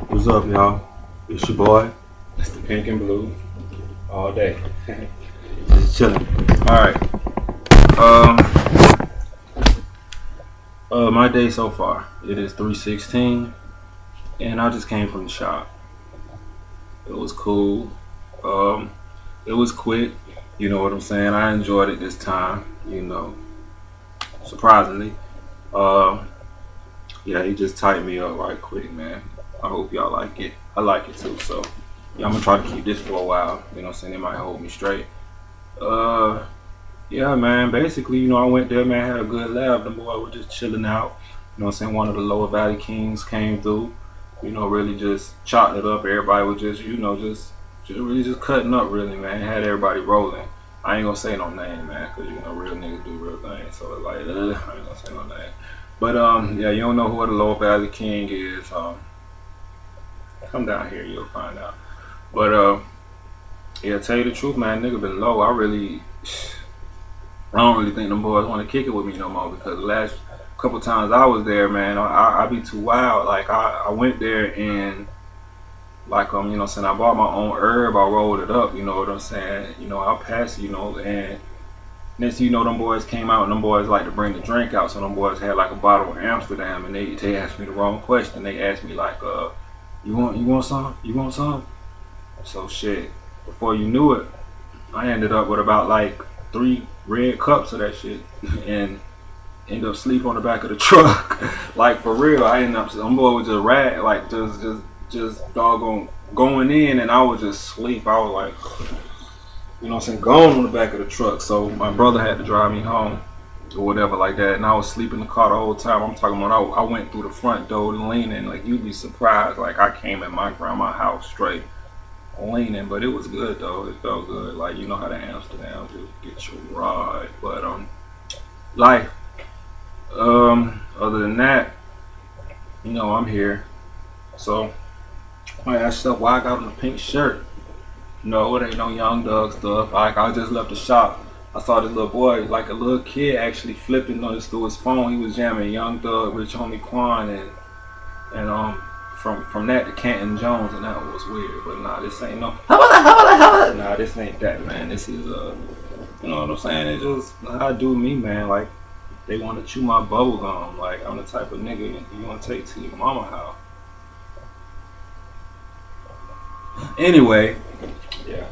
What's up, y'all? It's your boy. It's the pink and blue all day. Just chilling. Alright. My day so far. It is 3:16 and I just came from the shop. It was cool. It was quick. You know what I'm saying? I enjoyed it this time, surprisingly. Yeah, he just tightened me up right quick, man. I hope y'all like it. I like it too, so yeah, I'm gonna try to keep this for a while. You know what I'm saying? It might hold me straight. Yeah, man, basically, I went there, man, had a good laugh. The boy was just chilling out. You know what I'm saying? One of the Lower Valley Kings came through, really just chopped it up. Everybody was just, just really just cutting up, really, man. Had everybody rolling. I ain't gonna say no name, man, because, real niggas do real things. So it's like, I ain't gonna say no name. But, yeah, you don't know who the Lower Valley King is. Come down here, you'll find out. But, yeah, tell you the truth, man, nigga been low. I don't really think them boys want to kick it with me no more, because the last couple times I was there, man, I be too wild. Like, I went there and, like, you know what I'm saying, I bought my own herb, I rolled it up, you know what I'm saying, I passed, and next thing you know, them boys came out, and them boys like to bring the drink out, so them boys had like a bottle of Amsterdam, and they asked me the wrong question. They asked me like, you want some? You want some? So shit, before you knew it, I ended up with about like 3 red cups of that shit and ended up sleep on the back of the truck. Like, for real, I ended up, them boy was just like just doggone going in, and I was just sleep. I was like, you know what I'm saying, gone on the back of the truck. So my brother had to drive me home or whatever like that, and I was sleeping in the car the whole time. I'm talking about I went through the front door leaning, like, you'd be surprised. Like, I came in my grandma's house straight leaning, but it was good though. It felt good. Like, you know how the Amsterdam just get you right. But life. Other than that, I'm here. So I ask yourself why I got on a pink shirt. No, it ain't no Young Doug stuff. Like, I just left the shop. I saw this little boy, like a little kid, actually flipping on through his phone. He was jamming Young Doug, Rich Homie Quan, and from that to Canton Jones, and that was weird. But nah, this ain't no. Nah, this ain't that, man. This is you know what I'm saying? It's just how I do me, man. Like, they want to chew my bubble gum. Like, I'm the type of nigga you want to take to your mama house. Anyway, yeah.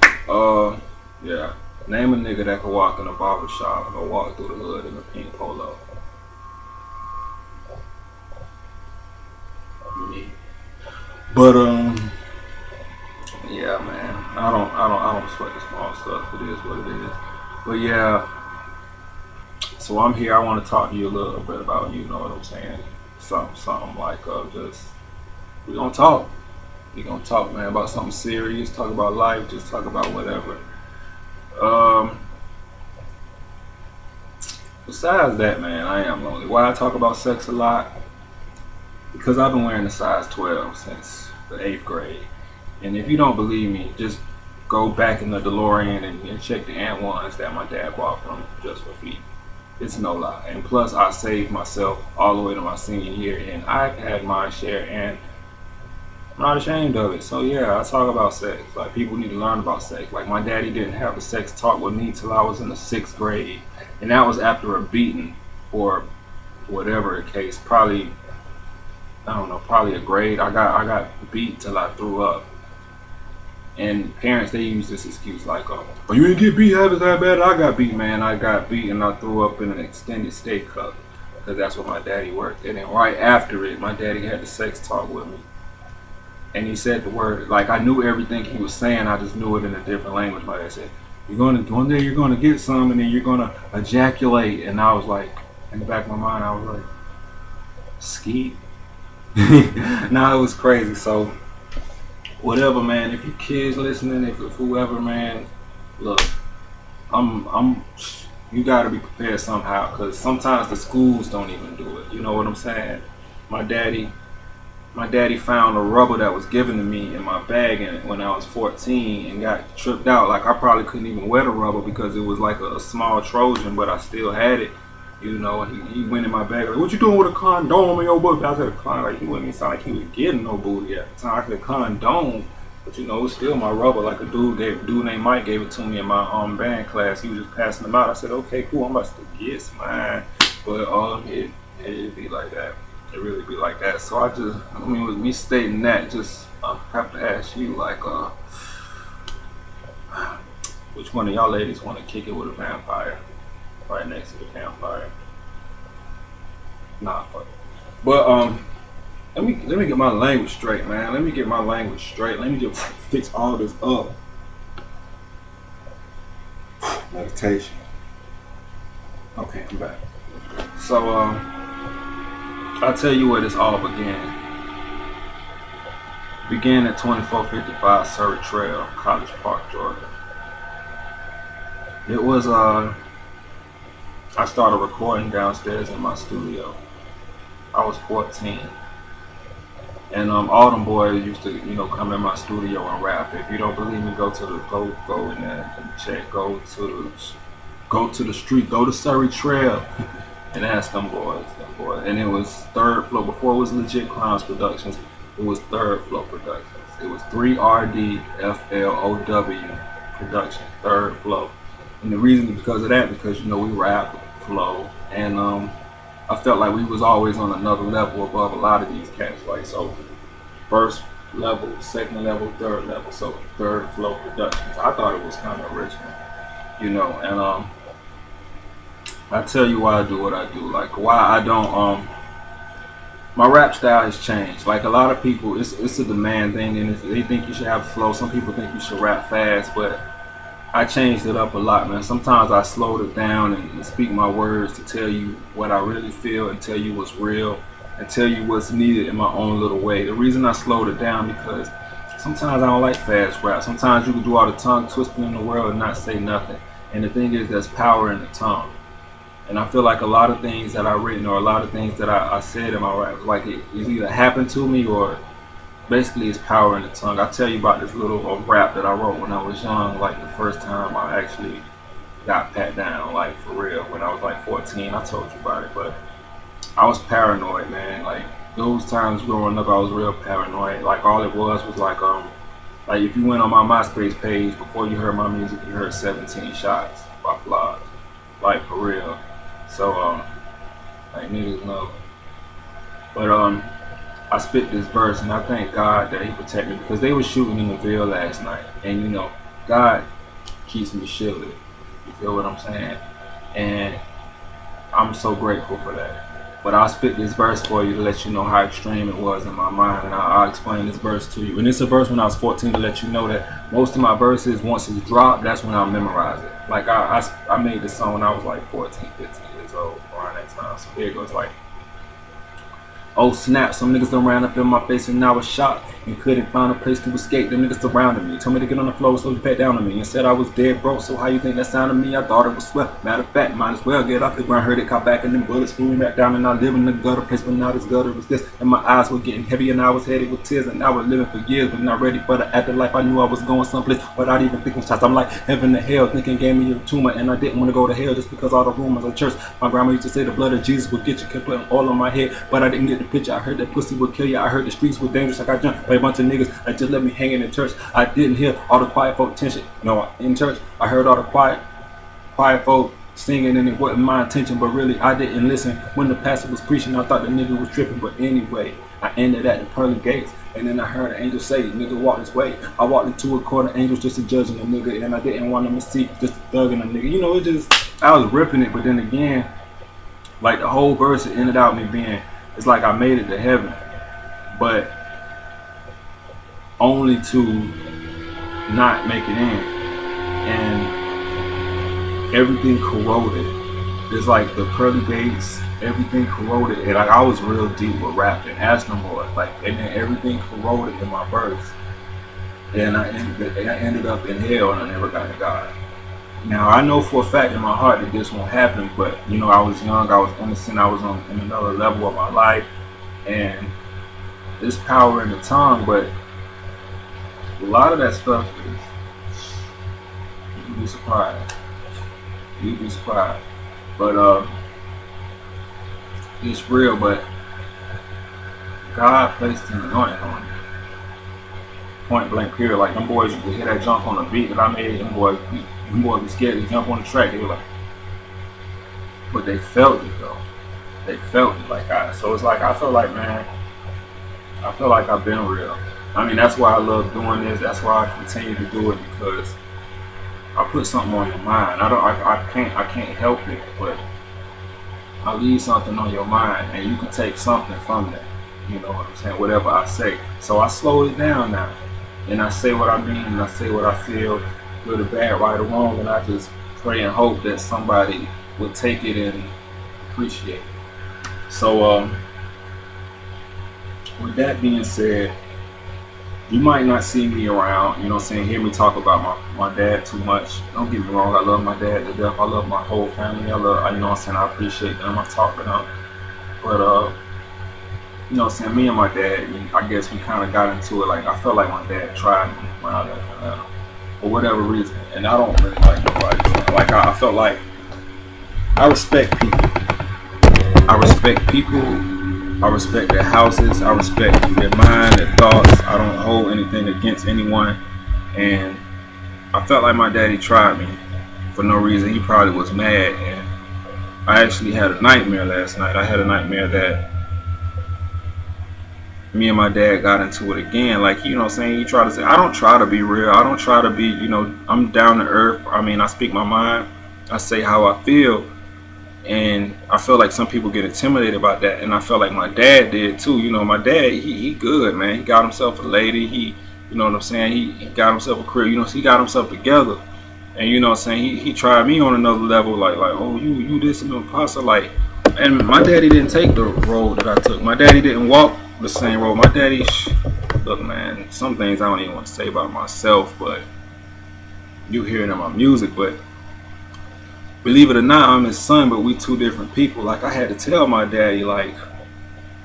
Name a nigga that could walk in a barber shop or walk through the hood in a pink polo. Me. But yeah, man. I don't sweat the small stuff. It is what it is. But yeah. So I'm here. I want to talk to you a little bit about, you know what I'm saying, something like just we gonna talk. We gonna talk, man, about something serious. Talk about life. Just talk about whatever. Besides that, man, I am lonely. Why I talk about sex a lot? Because I've been wearing a size 12 since the 8th grade. And if you don't believe me, just go back in the DeLorean and check the Ant Ones that my dad bought from Just for Feet. It's no lie. And plus, I saved myself all the way to my senior year, and I had my share, and I'm not ashamed of it. So yeah, I talk about sex. Like, people need to learn about sex. Like, my daddy didn't have a sex talk with me till I was in the 6th grade, and that was after a beating or whatever the case. Probably, I don't know, probably a grade. I got beat till I threw up. And parents, they use this excuse like, oh, you didn't get beat, how bad I got beat, man. I got beat and I threw up in an extended stay cup, because that's what my daddy worked. And then right after it, my daddy had the sex talk with me. And he said the word, like, I knew everything he was saying, I just knew it in a different language. My dad said, one day you're gonna get some, and then you're gonna ejaculate. And I was like, in the back of my mind, I was like, skeet. Nah, it was crazy. So whatever, man. If you kids listening, if whoever, man, look, you gotta be prepared somehow, because sometimes the schools don't even do it. You know what I'm saying? My daddy found a rubber that was given to me in my bag when I was 14 and got tripped out. Like, I probably couldn't even wear the rubber because it was like a small Trojan, but I still had it. You know, he went in my bag like, "What you doing with a condom in your booty?" I said, "A condom." Like, he wouldn't even sound like he was getting no booty at the time. I said, "Condom," but you know, it's still my rubber. Like a dude named Mike gave it to me in my band class. He was just passing them out. I said, "Okay, cool. I'm about to get mine." But it be like that. It really be like that. So I mean, with me stating that, just have to ask you like, which one of y'all ladies want to kick it with a vampire right next to the campfire? Nah, fuck it. But let me get my language straight, man. Let me get my language straight. Let me just fix all this up. Meditation. Okay, I'm back. So I'll tell you where this all began. It began at 2455 Surrey Trail, College Park, Georgia. It was I started recording downstairs in my studio. I was 14. And all them boys used to, come in my studio and rap. If you don't believe me, go in there and check. Go to the street, go to Surrey Trail, and ask them boys. And it was third floor. Before it was legit Clowns Productions, it was third floor Productions. It was 3RDFLOW Productions, third floor. And the reason is because of that, because we rap, flow, and I felt like we was always on another level above a lot of these cats. Like, so first level, second level, third level. So third flow Productions. I thought it was kind of original, and I tell you why I do what I do. Like, why I don't my rap style has changed. Like, a lot of people, it's a demand thing, and they think you should have a flow. Some people think you should rap fast, but I changed it up a lot, man. Sometimes I slowed it down and speak my words to tell you what I really feel and tell you what's real and tell you what's needed in my own little way. The reason I slowed it down because sometimes I don't like fast rap. Sometimes you can do all the tongue twisting in the world and not say nothing. And the thing is, there's power in the tongue. And I feel like a lot of things that I've written or a lot of things that I said in my rap, like it either happened to me or basically it's power in the tongue. I'll tell you about this little rap that I wrote when I was young, like the first time I actually got pat down, like for real, when I was like 14. I told you about it, but I was paranoid, man. Like, those times growing up, I was real paranoid. Like, all it was like if you went on my MySpace page, before you heard my music, you heard 17 shots by Flies. Like, for real. So, like, niggas know. But, I spit this verse, and I thank God that He protected me, because they were shooting in the Ville last night, and God keeps me shielded. You feel what I'm saying? And I'm so grateful for that. But I'll spit this verse for you to let you know how extreme it was in my mind, and I'll explain this verse to you. And it's a verse when I was 14 to let you know that most of my verses, once it's dropped, that's when I'll memorize it. Like, I made this song when I was like 14, 15 years old, around that time. So here it goes, like, oh snap, some niggas done ran up in my face and I was shocked and couldn't find a place to escape. Them niggas surrounded me, told me to get on the floor, so they pat down on me and said I was dead broke. So how you think that sounded me? I thought it was swell. Matter of fact, might as well get off the ground. Heard it caught back and them bullets flew me back down, and I live in the gutter place, but now this gutter was this. And my eyes were getting heavy and I was headed with tears, and I was living for years but not ready for the afterlife. I knew I was going someplace without even thinking shots. I'm like heaven to hell, thinking gave me a tumor, and I didn't want to go to hell just because all the rumors of church. My grandma used to say the blood of Jesus would get you, kept putting all on my head, but I didn't get the picture. I heard that pussy would kill you. I heard the streets were dangerous. I got jumped by a bunch of niggas that just let me hang in church. I didn't hear all the quiet folk tension. In church, I heard all the quiet folk singing, and it wasn't my intention, but really I didn't listen. When the pastor was preaching, I thought the nigga was tripping, but anyway, I ended at the pearly gates, and then I heard an angel say, nigga, walk this way. I walked into a court of angels just to judge a nigga, and I didn't want them to see just a thug and a nigga. I was ripping it, but then again, like, the whole verse, it ended out me being, it's like I made it to heaven, but only to not make it in, and everything corroded. It's like the pearly gates, everything corroded, and like I was real deep with rapping, ask no more, like, and then everything corroded in my verse, and I ended up in hell, and I never got to God. Now I know for a fact in my heart that this won't happen, but I was young, I was innocent, I was in another level of my life, and there's power in the tongue, but a lot of that stuff is, you'd be surprised. But it's real, but God placed an anointing on me. Point blank period. Like them boys, you could hear that jump on the beat that I made. Them boys were scared to jump on the track. They were like, but they felt it though. They felt it like I. So it's like I feel like, man, I feel like I've been real. I mean, that's why I love doing this. That's why I continue to do it, because I put something on your mind. I can't help it, but I leave something on your mind, and you can take something from that. You know what I'm saying? Whatever I say. So I slowed it down now, and I say what I mean, and I say what I feel, good or bad, right or wrong, and I just pray and hope that somebody will take it and appreciate it. So, with that being said, you might not see me around, you know what I'm saying, hear me talk about my dad too much. Don't get me wrong, I love my dad to death. I love my whole family. I love, you know what I'm saying, I appreciate them. I talk to them. But, you know what I'm saying, me and my dad, I guess we kind of got into it. Like, I felt like my dad tried me when I left Atlanta, for whatever reason. And I don't really like nobody. Like, I felt like I respect people. I respect people. I respect their houses. I respect their mind, their thoughts. I don't hold anything against anyone. And I felt like my daddy tried me for no reason. He probably was mad. And I actually had a nightmare last night. I had a nightmare that me and my dad got into it again. Like, you know what I'm saying? He tried to say, I don't try to be real. I don't try to be, you know, I'm down to earth. I mean, I speak my mind. I say how I feel. And I feel like some people get intimidated about that, and I felt like my dad did too. You know, my dad, he good, man. He got himself a lady. He, you know what I'm saying, he got himself a career. You know, he got himself together. And you know what I'm saying, he tried me on another level, like oh, you this and imposter, like. And my daddy didn't take the road that I took. My daddy didn't walk the same road. My daddy, look, man, some things I don't even want to say about myself, but you hear it in my music, but. Believe it or not, I'm his son, but we two different people. Like, I had to tell my daddy, like,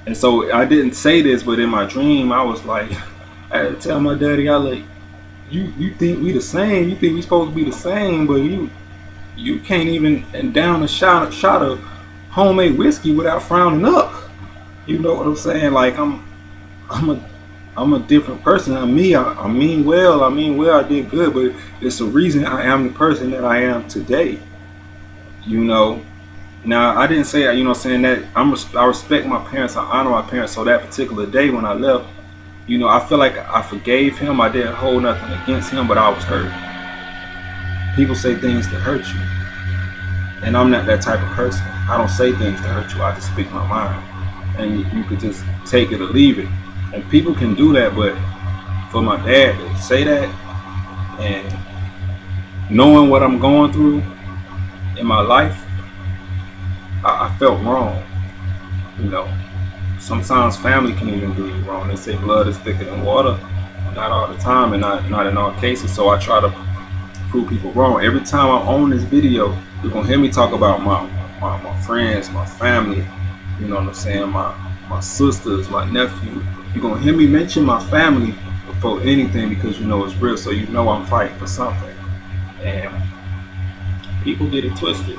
and so I didn't say this, but in my dream, I was like, I had to tell my daddy, I like, you think we the same? You think we supposed to be the same? But you can't even down a shot of homemade whiskey without frowning up. You know what I'm saying? Like, I'm a different person. I mean well. I did good, but it's the reason I am the person that I am today. You know, now I didn't say, you know what I'm saying, that I respect my parents, I honor my parents. So that particular day when I left, you know, I feel like I forgave him. I didn't hold nothing against him, but I was hurt. People say things to hurt you, and I'm not that type of person. I don't say things to hurt you. I just speak my mind, and you could just take it or leave it. And people can do that, but for my dad to say that, and knowing what I'm going through in my life, I felt wrong. You know, sometimes family can even do you wrong. They say blood is thicker than water. Not all the time, and not in all cases. So I try to prove people wrong. Every time I'm on this video, you're gonna hear me talk about my friends, my family. You know what I'm saying? My sisters, my nephew. You're gonna hear me mention my family before anything, because you know it's real. So you know I'm fighting for something. And people get it twisted.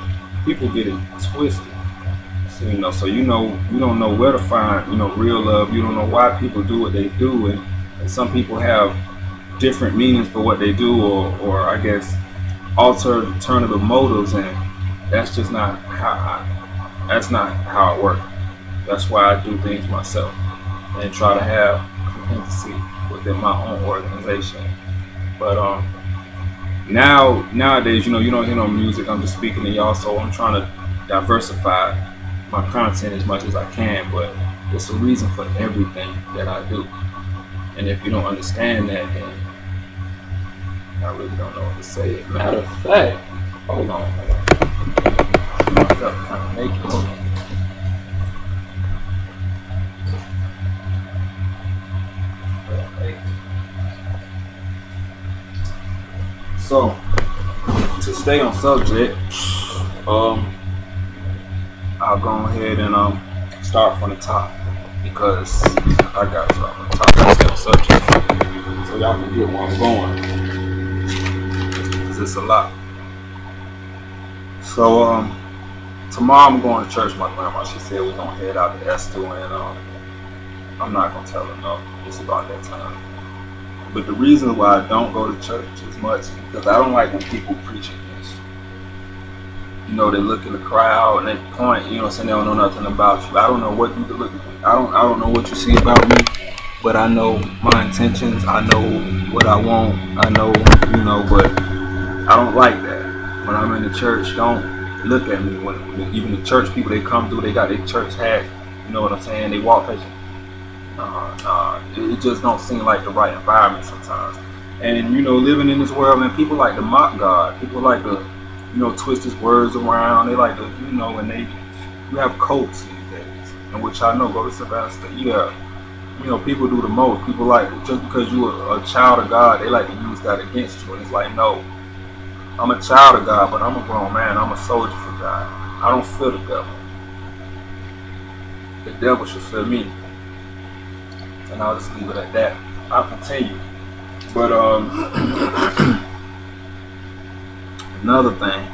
So you know, you don't know where to find, you know, real love. You don't know why people do what they do, and some people have different meanings for what they do, or I guess alternative motives, and that's just not how it works. That's why I do things myself and try to have competency within my own organization. But nowadays, you know, you don't hear no music. I'm just speaking to y'all, so I'm trying to diversify my content as much as I can. But it's a reason for everything that I do. And if you don't understand that, then I really don't know what to say. Matter of fact, hold on. I felt kind of naked. So, to stay on subject, I'll go ahead and start from the top, because I got to start from the top and stay on subject, so y'all can get where I'm going, because it's a lot. So, tomorrow I'm going to church with my grandma. She said we're gonna head out to Esther, and I'm not gonna tell her no. It's about that time. But the reason why I don't go to church as much is because I don't like when people preach against you. You know, they look in the crowd and they point. You know, saying they don't know nothing about you. I don't know what you look. I don't know what you see about me, but I know my intentions. I know what I want. I know, you know, but I don't like that. When I'm in the church, don't look at me. When even the church people, they come through, they got their church hat. You know what I'm saying? They walk past you. It just don't seem like the right environment sometimes. And you know, living in this world, man, people like to mock God. People like to, you know, twist his words around. They like to, you know, and you have cults these days, and which I know, go to Savannah State. Yeah, you know, people do the most. People like, just because you're a child of God, they like to use that against you. And it's like, no, I'm a child of God, but I'm a grown man. I'm a soldier for God. I don't fear the devil. The devil should fear me. And I'll just leave it at that. I'll continue. But another thing.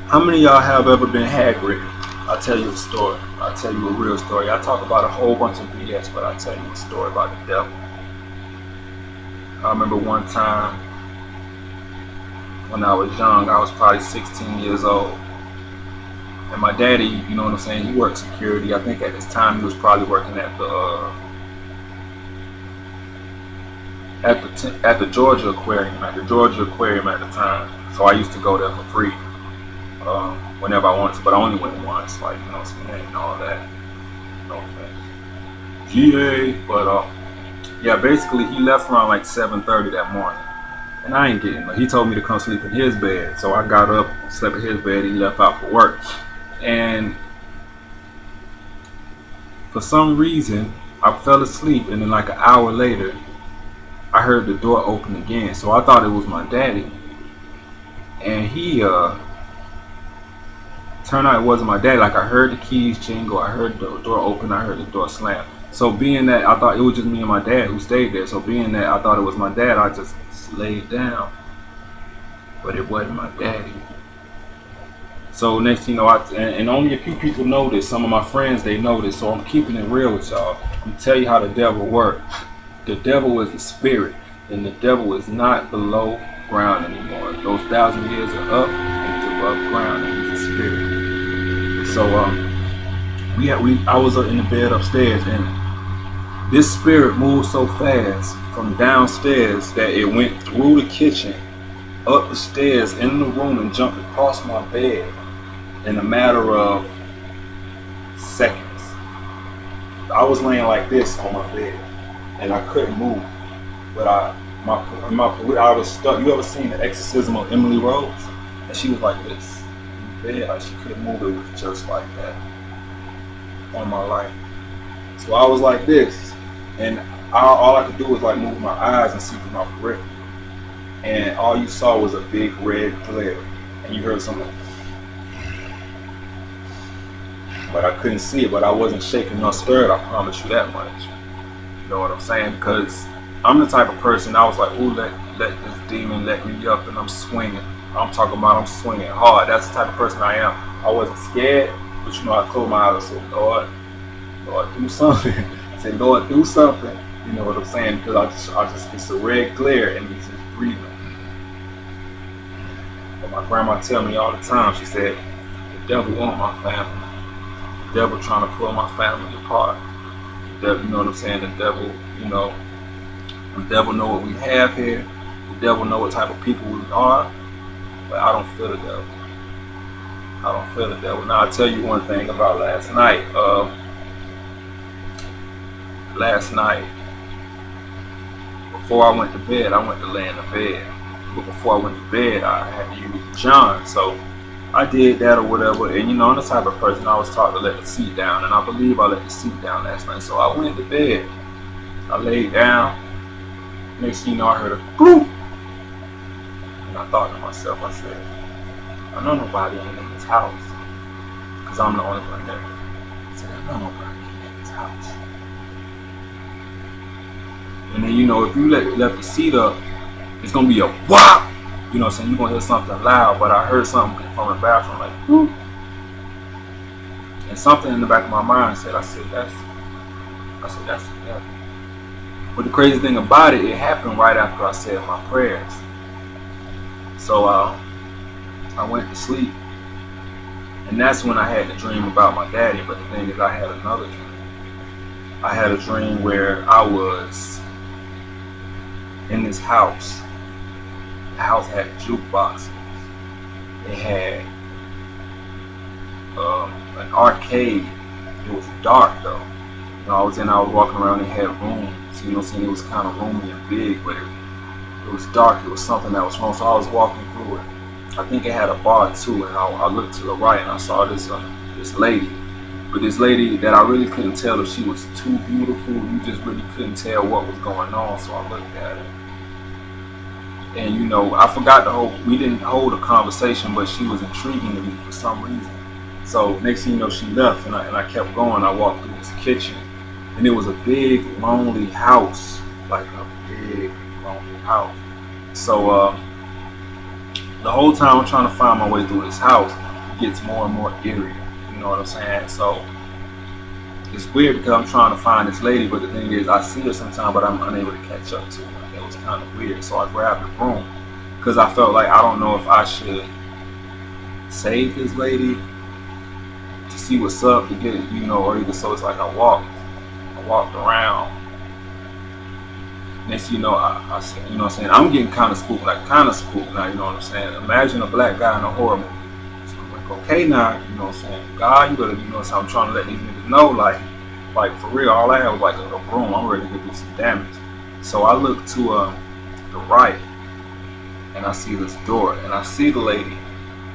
How many of y'all have ever been hag-ridden? I'll tell you a story. I'll tell you a real story. I talk about a whole bunch of BS, but I'll tell you a story about the devil. I remember one time when I was young, I was probably 16 years old. And my daddy, you know what I'm saying, he worked security. I think at this time he was probably working at the Georgia Aquarium, at the time. So I used to go there for free whenever I wanted to, but I only went once, like, you know what I'm saying, and all that. No offense. GA, but yeah, basically he left around like 7:30 that morning. And I ain't getting it. He told me to come sleep in his bed. So I got up, slept in his bed, he left out for work. And for some reason, I fell asleep, and then like an hour later, I heard the door open again. So I thought it was my daddy. And he turned out it wasn't my daddy. Like, I heard the keys jingle, I heard the door open, I heard the door slam. So being that I thought it was just me and my dad who stayed there, so being that I thought it was my dad, I just laid down. But it wasn't my daddy. So next thing you know, and only a few people know this. Some of my friends, they know this. So I'm keeping it real with y'all. I'm gonna tell you how the devil works. The devil is a spirit, and the devil is not below ground anymore. Those 1,000 years are up and it's above ground, and he's a spirit. So I was in the bed upstairs, and this spirit moved so fast from downstairs that it went through the kitchen, up the stairs, in the room, and jumped across my bed in a matter of seconds. I was laying like this on my bed, and I couldn't move. But I was stuck. You ever seen The Exorcism of Emily Rose? And she was like this in bed, like she couldn't move. It was just like that on my life. So I was like this, and all I could do was like move my eyes and see through my periphery. And all you saw was a big red glare, and you heard something. But I couldn't see it, but I wasn't shaking nor stirred, I promise you that much. You know what I'm saying? Because I'm the type of person, I was like, ooh, let this demon let me up, and I'm swinging. I'm talking about I'm swinging hard. That's the type of person I am. I wasn't scared, but you know, I closed my eyes and said, Lord, do something. I said, Lord, do something. You know what I'm saying? Because I just it's a red glare, and he's just breathing. But my grandma tell me all the time, she said, the devil want my family. The devil trying to pull my family apart. The devil, you know what I'm saying? The devil, you know, the devil know what we have here. The devil know what type of people we are. But I don't feel the devil. I don't feel the devil. Now, I'll tell you one thing about last night. Before I went to bed, I went to lay in the bed. But before I went to bed, I had to use John. So I did that or whatever. And you know, I'm the type of person I was taught to let the seat down. And I believe I let the seat down last night. So I went to bed. I laid down. Next thing you know, I heard a boom. And I thought to myself, I said, I know nobody ain't in this house. Because I'm the only one there. I said, I know nobody ain't in this house. And then, you know, if you left the seat up, it's going to be a whop. you know what I'm saying, you're gonna hear something loud, but I heard something from the bathroom like whoop. And something in the back of my mind said, that's the devil. But the crazy thing about it, it happened right after I said my prayers. So I went to sleep, and that's when I had the dream about my daddy. But the thing is, I had another dream. I had a dream where I was in this house. The house had jukeboxes. It had an arcade. It was dark though. You know, I was walking around. It had rooms. You know what I'm saying? It was kind of roomy and big, but it was dark. It was something that was wrong. So I was walking through it. I think it had a bar too, and I looked to the right and I saw this lady. But this lady that I really couldn't tell if she was too beautiful. You just really couldn't tell what was going on. So I looked at her. And you know, I forgot we didn't hold a conversation, but she was intriguing to me for some reason. So next thing you know, she left, and I kept going. I walked through this kitchen, and it was a big, lonely house, like a big, lonely house. So the whole time I'm trying to find my way through this house, it gets more and more eerie. You know what I'm saying? So it's weird because I'm trying to find this lady, but the thing is, I see her sometimes, but I'm unable to catch up to her. It was kind of weird. So I grabbed the broom because I felt like I don't know if I should save this lady to see what's up to get, you know, or either. So it's like I walked around. Next, you know, I said, you know what I'm saying, I'm getting kind of spooked now, you know what I'm saying. Imagine a black guy in a horror movie. So I'm like, okay now, you know what I'm saying, God, you better, you know what I'm saying, I'm trying to let these niggas know, like for real, all I had was like a broom. I'm ready to do some damage. So I look to the right, and I see this door, and I see the lady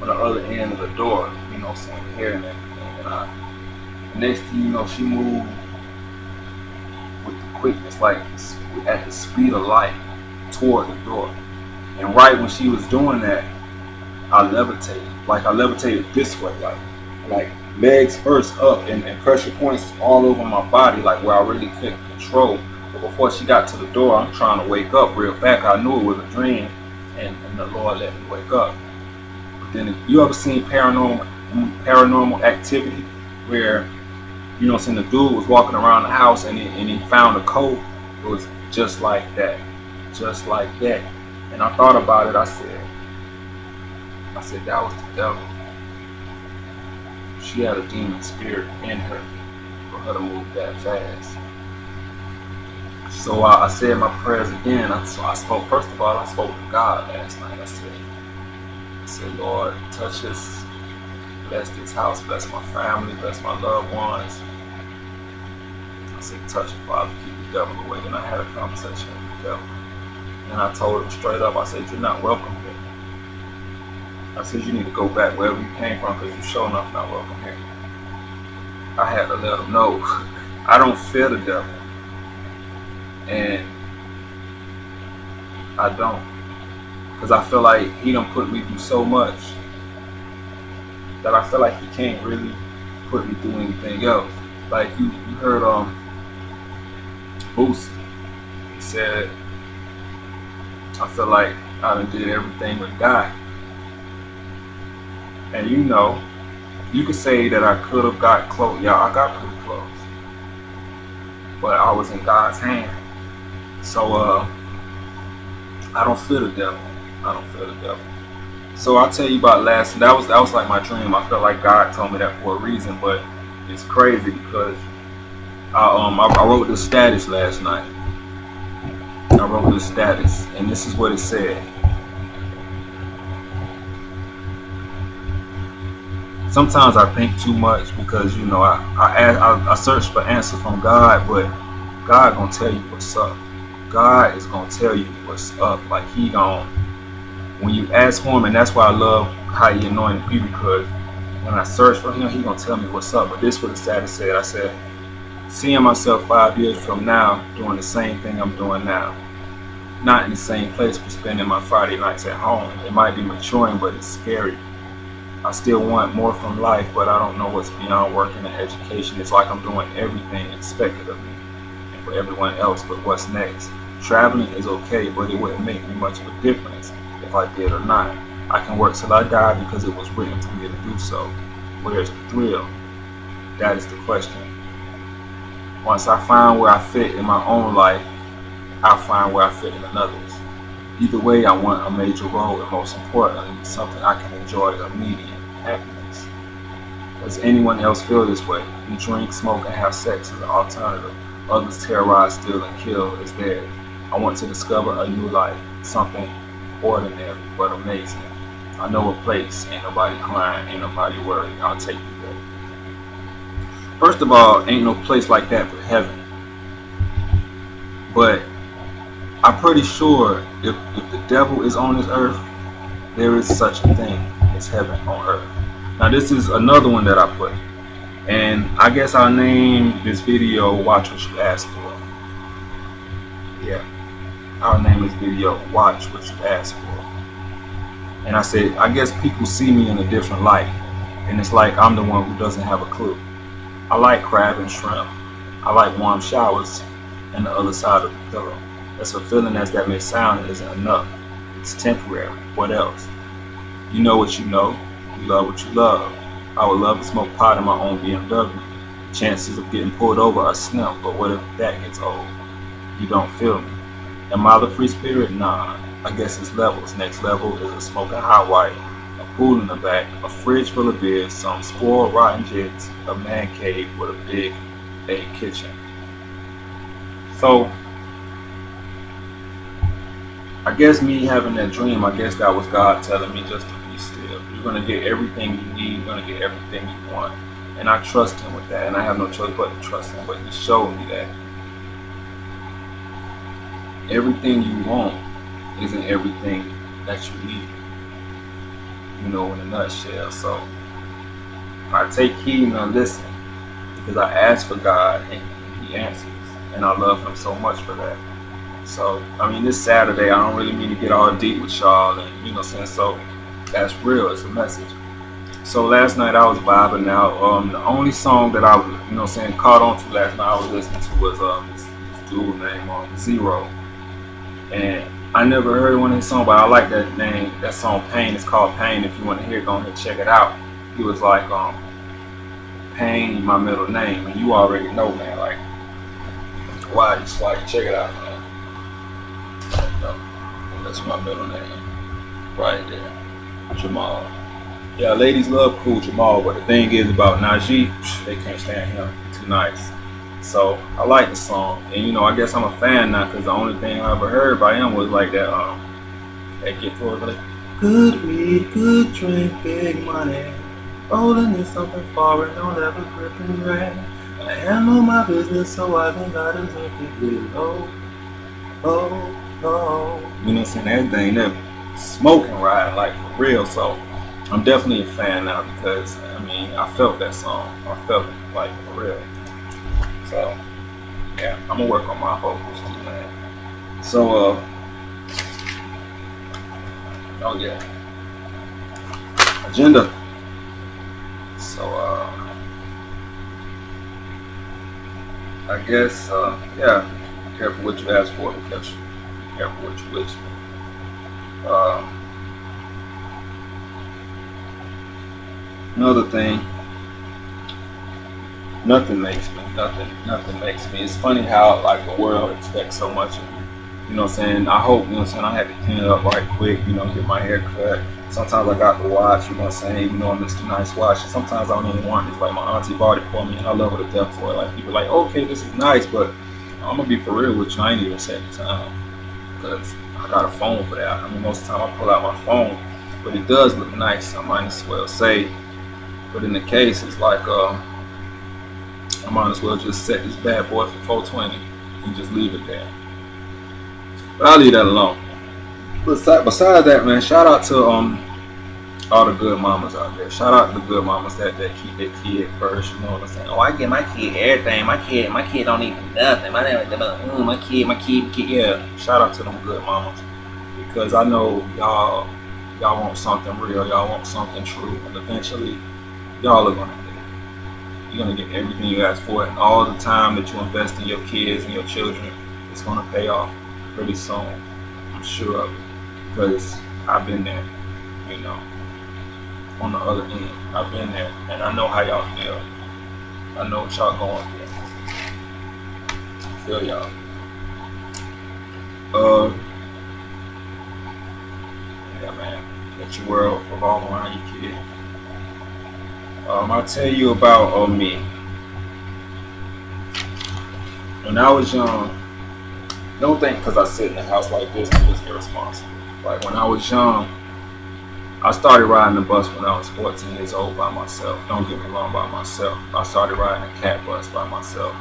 on the other end of the door, you know what I'm saying, here and everything. And next thing you know, she moved with the quickness, like at the speed of light, toward the door. And right when she was doing that, I levitated. Like I levitated this way, like legs first up, and pressure points all over my body, like where I really couldn't control. But before she got to the door, I'm trying to wake up real fast. I knew it was a dream, and the Lord let me wake up. But then, you ever seen paranormal activity where, you know, the dude was walking around the house and he found a coat? It was just like that. And I thought about it. I said that was the devil. She had a demon spirit in her for her to move that fast. So I said my prayers again. I spoke, first of all, I spoke to God last night. I said, Lord, touch us, bless this house, bless my family, bless my loved ones. I said, touch it, Father, keep the devil away. Then I had a conversation with the devil. And I told him straight up, I said, you're not welcome here. I said, you need to go back wherever you came from, because you're sure enough not welcome here. I had to let him know I don't fear the devil. And I don't. Because I feel like he done put me through so much that I feel like he can't really put me through anything else. Like you heard Boosie. He said, I feel like I done did everything with God. And you know, you could say that I could have got close. Yeah, I got pretty close. But I was in God's hand. So I don't fear the devil. So I'll tell you about that was like my dream. I felt like God told me that for a reason, but it's crazy because I wrote this status last night. I wrote this status, and this is what it said. Sometimes I think too much because, you know, I search for answers from God, but God gonna tell you what's up. God is gonna tell you what's up. Like he gon', when you ask for him, and that's why I love how he anointed me, because when I search for him, he gonna tell me what's up. But this is what the status said. I said, seeing myself 5 years from now doing the same thing I'm doing now. Not in the same place, but spending my Friday nights at home. It might be maturing, but it's scary. I still want more from life, but I don't know what's beyond working and education. It's like I'm doing everything expected of me and for everyone else, but what's next? Traveling is okay, but it wouldn't make me much of a difference if if I did or not. I can work till I die because it was written for me to do so. Where's the thrill? That is the question. Once I find where I fit in my own life, I'll find where I fit in another's. Either way, I want a major role, and most importantly, something I can enjoy immediate happiness. Does anyone else feel this way? You drink, smoke, and have sex as an alternative. Others terrorize, steal, and kill is theirs. I want to discover a new life, something ordinary but amazing. I know a place, ain't nobody crying, ain't nobody worried. I'll take you there. First of all, ain't no place like that but heaven. But I'm pretty sure if the devil is on this earth, there is such a thing as heaven on earth. Now this is another one that I put. And I guess I'll name this video Watch What You Ask For. Yeah. I'll name this video Watch What You Ask For. And I said, I guess people see me in a different light. And it's like I'm the one who doesn't have a clue. I like crab and shrimp. I like warm showers and the other side of the pillow. As fulfilling as that may sound, it isn't enough. It's temporary. What else? You know what you know. You love what you love. I would love to smoke pot in my own BMW. Chances of getting pulled over are slim, but what if that gets old? You don't feel me. Am I the free spirit? Nah. I guess it's levels. Next level is a smoking hot white, a pool in the back, a fridge full of beers, some spoiled rotten jets, a man cave with a big kitchen. So I guess me having that dream, I guess that was God telling me just to be still. You're going to get everything you need. You're going to get everything you want. And I trust him with that. And I have no choice but to trust him. But he showed me that everything you want isn't everything that you need. You know, in a nutshell. So I take heed and I listen because I ask for God and he answers. And I love him so much for that. So, I mean, this Saturday, I don't really mean to get all deep with y'all, and you know what I'm saying? So, that's real, it's a message. So, last night I was vibing out. The only song that I was, you know what I'm saying, caught on to last night I was listening to was this dude named Zero. And I never heard one of his songs, but I like that name, that song Pain. It's called Pain. If you want to hear it, go ahead and check it out. He was like, Pain, my middle name. And you already know, man, like, why you check it out, man. That's my middle name right there, Jamal. Yeah, ladies love Cool Jamal, but the thing is about Najee, they can't stand him. Too nice. So I like the song, and you know, I guess I'm a fan now because the only thing I ever heard by him was like that that get forward like good weed, good drink, big money, rolling in something foreign, don't ever grip and drag. I handle my business, so I don't gotta take it. Oh. You know what I'm saying? Everything that smoking right, like for real. So I'm definitely a fan now because I mean I felt that song. I felt it like for real. So yeah, I'm gonna work on my vocals too, man. So oh yeah. Agenda. So I guess yeah, be careful what you ask for, because careful what you wish for. Another thing, nothing makes me. It's funny how like the world expects so much of you. You know what I'm saying? I hope, you know what I'm saying, I had to clean it up right quick, you know, get my hair cut. Sometimes I got the watch, you know what I'm saying, even though I'm Mr. Nice Watch. And sometimes I don't even want it. It's like my auntie bought it for me and I love her to death for it. Like people are like, okay, this is nice, but I'm gonna be for real with you, I ain't even set the time. Because I got a phone for that. I mean, most of the time I pull out my phone, but it does look nice. I might as well say, but in the case, it's like I might as well just set this bad boy for 420 and just leave it there. But I'll leave that alone. Besides that, man, shout out to all the good mamas out there. Shout out to the good mamas that keep their kid first. You know what I'm saying? Oh, I get my kid everything. My kid don't need nothing. My kid. Yeah. Shout out to them good mamas, because I know y'all want something real. Y'all want something true, and eventually, y'all are gonna get it. You're gonna get everything you ask for, and all the time that you invest in your kids and your children, it's gonna pay off pretty soon. I'm sure of it, because I've been there, you know, on the other end. I've been there, and I know how y'all feel. I know what y'all going through. I feel y'all. Uh, yeah, man. Let your world revolve around your kid. I'll tell you about me. When I was young, don't think because I sit in the house like this, I'm just irresponsible. Like when I was young, I started riding the bus when I was 14 years old by myself. Don't get me wrong, by myself. I started riding a cat bus by myself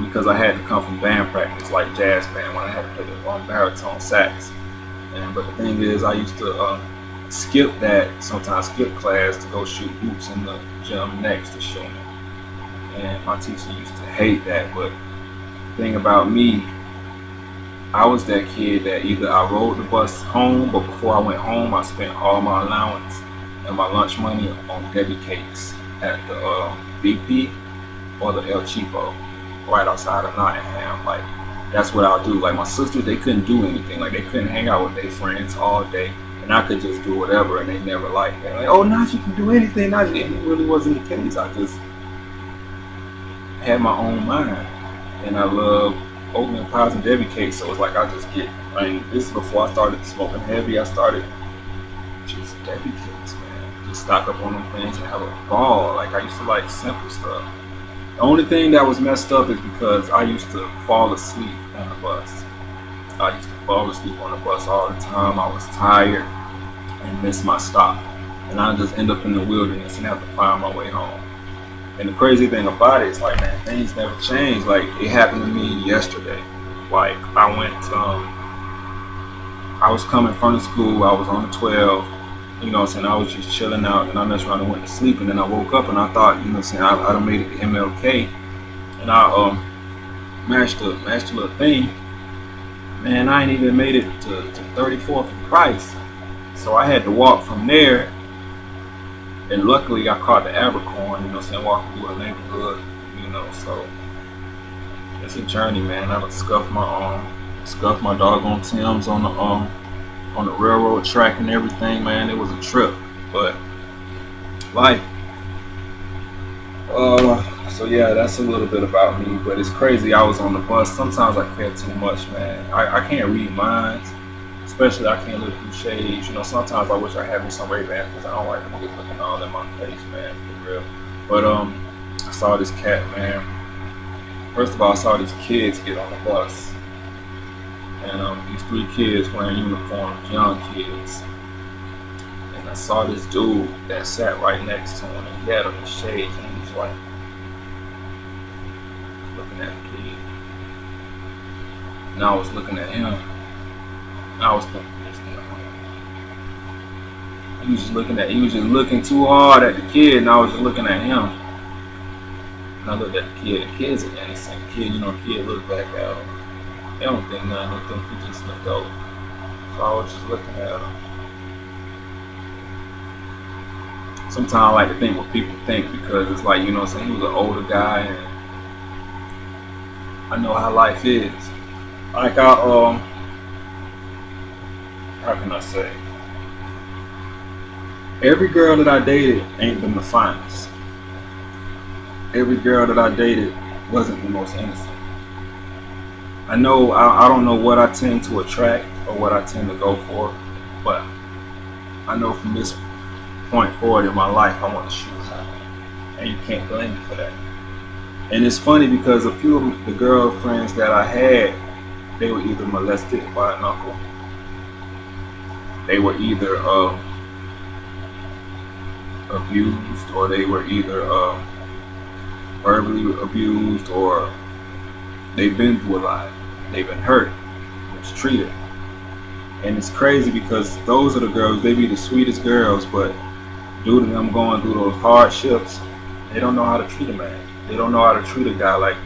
because I had to come from band practice, like jazz band, when I had to play the baritone sax. But the thing is, I used to skip that, sometimes skip class to go shoot hoops in the gym next to show me. And my teacher used to hate that. But the thing about me, I was that kid that either I rode the bus home, but before I went home, I spent all my allowance and my lunch money on Debbie cakes at the BP or the El Cheapo right outside of Nottingham. Like, that's what I'll do. Like, my sisters, they couldn't do anything. Like, they couldn't hang out with their friends all day, and I could just do whatever, and they never liked it. Like, oh, now you can do anything. Now, and it really wasn't the case. I just had my own mind, and I love oatmeal pies and Debbie cakes. So it's like I just get. I mean, this is before I started smoking heavy. I started just Debbie cakes, man. Just stock up on them things and have a ball. Like, I used to like simple stuff. The only thing that was messed up is because I used to fall asleep on the bus. I used to fall asleep on the bus all the time. I was tired and missed my stop, and I just end up in the wilderness and have to find my way home. And the crazy thing about it is, like, man, things never change. Like, it happened to me yesterday. Like, I was coming from the school. I was on the 12. You know what I'm saying? I was just chilling out, and I messed around and went to sleep. And then I woke up and I thought, you know what I'm saying, I done made it to MLK. And I mashed the little thing. Man, I ain't even made it to 34th and Price. So I had to walk from there. And luckily I caught the Abercorn, you know what I'm saying, walking through a neighborhood, you know, so it's a journey, man. I done scuffed my doggone Tim's on the railroad track and everything, man. It was a trip. But life. So yeah, that's a little bit about me, but it's crazy. I was on the bus. Sometimes I care too much, man. I can't read minds. Especially I can't look through shades. You know, sometimes I wish I had me some Ray-Bans because I don't like niggas looking all in my face, man, for real. But I saw this cat, man. First of all, I saw these kids get on the bus. And these 3 kids wearing uniforms, young kids. And I saw this dude that sat right next to him, and he had on his shades, and he was like looking at the kid. And I was looking at him. I was thinking, he was just looking too hard at the kid, and I was just looking at him. And I looked at the kid. The kid's an innocent kid, you know. Kid looked back at him. They don't think nothing. They think he just looked over. So I was just looking at him. Sometimes I like to think what people think, because it's like, you know what I'm saying, he was an older guy, and I know how life is. Like how can I say? Every girl that I dated ain't been the finest. Every girl that I dated wasn't the most innocent. I know I don't know what I tend to attract or what I tend to go for, but I know from this point forward in my life I want to shoot high, and you can't blame me for that. And it's funny because a few of the girlfriends that I had, they were either molested by an uncle. They were either abused, or they were either verbally abused, or they've been through a lot. They've been hurt, mistreated. And it's crazy because those are the girls, they be the sweetest girls, but due to them going through those hardships, they don't know how to treat a man. They don't know how to treat a guy. Like,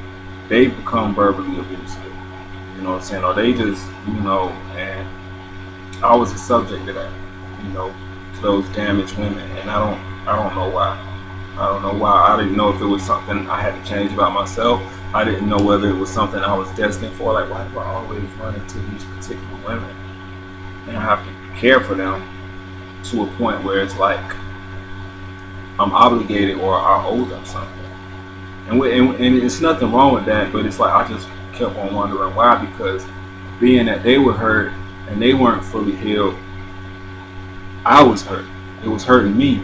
they become verbally abusive. You know what I'm saying? Or they just, you know, and I was a subject to that, you know, to those damaged women, and I don't know why. I don't know why. I didn't know if it was something I had to change about myself. I didn't know whether it was something I was destined for. Like, why do I always run into these particular women? And I have to care for them to a point where it's like I'm obligated or I owe them something. And it's nothing wrong with that, but it's like I just kept on wondering why, because being that they were hurt and they weren't fully healed, I was hurt. It was hurting me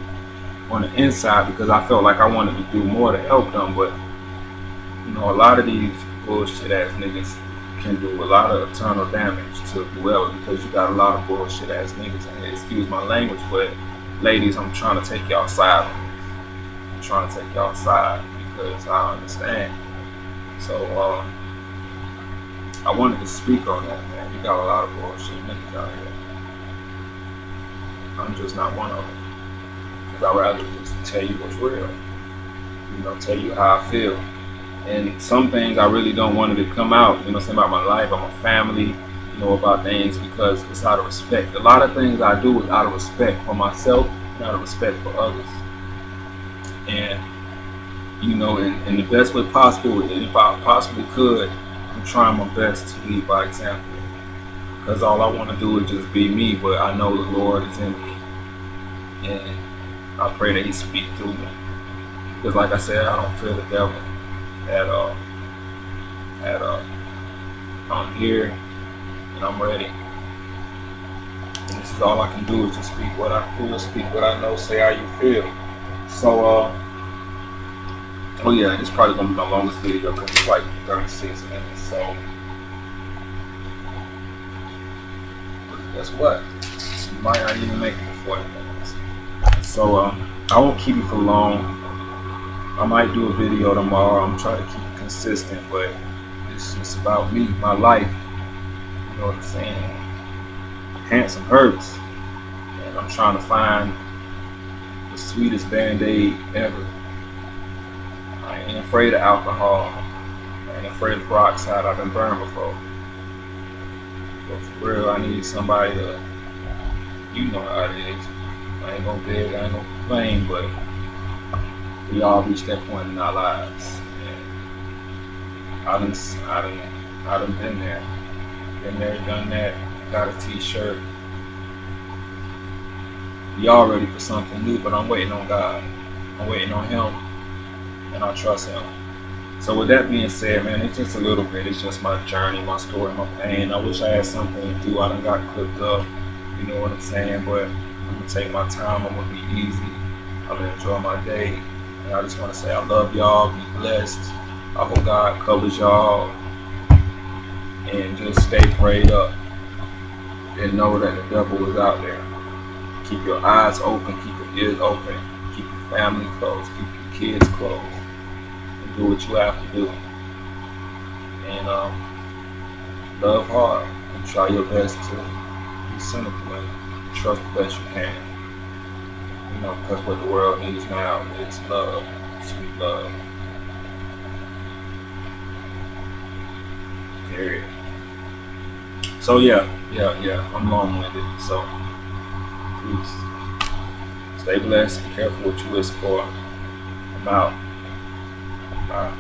on the inside because I felt like I wanted to do more to help them, but a lot of these bullshit ass niggas can do a lot of eternal damage to whoever, because you got a lot of bullshit ass niggas in here. Excuse my language, but ladies, I'm trying to take y'all side. I'm trying to take y'all side because I understand. So I wanted to speak on that, man. You got a lot of bullshit niggas out here. I'm just not one of them. Because I'd rather just tell you what's real. Tell you how I feel. And some things I really don't want it to come out, saying about my life, about my family, about things, because it's out of respect. A lot of things I do is out of respect for myself and out of respect for others. And, in the best way possible, and if I possibly could, I'm trying my best to lead by example. Because all I want to do is just be me, but I know the Lord is in me. And I pray that He speak through me. Because like I said, I don't fear the devil at all. I'm here and I'm ready. And this is all I can do is just speak what I feel, speak what I know, say how you feel. So, oh yeah, it's probably going to be my longest video because it's like 36 minutes. So, guess what? You might not even make it to 40 minutes. So, I won't keep you for long. I might do a video tomorrow. I'm trying to keep it consistent, but it's just about me, my life. You know what I'm saying? Handsome hurts. And I'm trying to find the sweetest Band-Aid ever. I ain't afraid of alcohol. I ain't afraid of peroxide. I've been burned before. But for real, I need somebody to, how it is. I ain't gonna beg, I ain't gonna complain, but we all reach that point in our lives. And I done been there. Been there, done that. Got a t-shirt. Y'all ready for something new, but I'm waiting on God. I'm waiting on Him, and I trust Him. So with that being said, man, it's just a little bit. It's just my journey, my story, my pain. I wish I had something to do. I done got clipped up. You know what I'm saying? But I'm going to take my time. I'm going to be easy. I'm going to enjoy my day. And I just want to say I love y'all. Be blessed. I hope God covers y'all. And just stay prayed up. And know that the devil is out there. Keep your eyes open. Keep your ears open. Keep your family close. Keep your kids close. And do what you have to do. And love hard. And try your best to be cynical and trust the best you can. Because what the world needs now is love. Sweet love. Period. So yeah, I'm long-winded. So please stay blessed. Be careful what you wish for. I'm out. Bye.